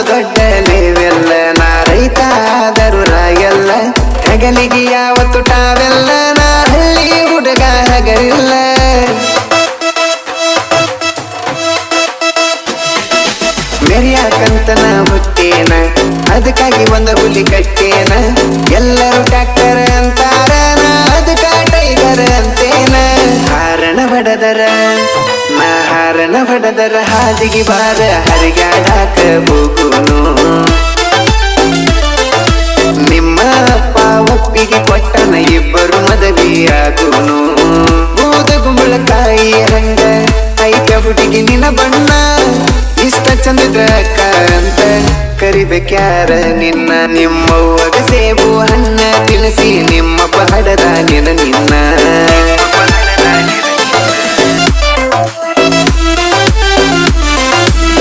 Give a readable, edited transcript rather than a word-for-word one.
ದೊಡ್ಡ ಲೇವೆಲ್ಲ ನಾ ರೈತ ಆದರೂ ರಾಯಲ್ಲ ಹೆಗಲಿಗೆ ಯಾವತ್ತು ಟಾವೆಲ್ಲ ನಾ ಹಳ್ಳಿ ಹುಡುಗ ಹಗರಿಲ್ಲ ಮೆರಿಯಾಕಂತನ ಹುಟ್ಟೇನ ಅದಕ್ಕಾಗಿ ಒಂದು ಹುಲಿ ಕಟ್ಟೇನ ಎಲ್ಲರೂ ಟ್ರ್ಯಾಕ್ಟರ್ ಅಂತಾರ ನಾ ಅದಕ್ಕ ಟೈಗರ್ ಅಂತೇನ ಹಾರಣ ಬಡದರ ಹಾದಿಗೆ ಬಾರ ಹರಿಗಾಡಾಕ ಹೋಗುನು ನಿಮ್ಮ ಅಪ್ಪ ಒಪ್ಪಿಗೆ ಕೊಟ್ಟನ ಇಬ್ಬರು ಮದುವೆಯಾಗುನು ಬೂದ ಗುಂಬಳಕಾಯಿ ಹಂಗ ಐತ ಹುಡುಗಿ ನಿನ್ನ ಬಣ್ಣ ಇಷ್ಟ ಚಂದಿದ್ರ ಅಕ್ಕ ಅಂತ ಕರಿಬೇಕ್ಯಾರ ನಿನ್ನ ನಿಮ್ಮವ್ವಗ ಸೇಬು ಹಣ್ಣ ತಿನ್ನಿಸಿ ನಿಮ್ಮಪ್ಪ ಹಡದ ನಿನ್ನ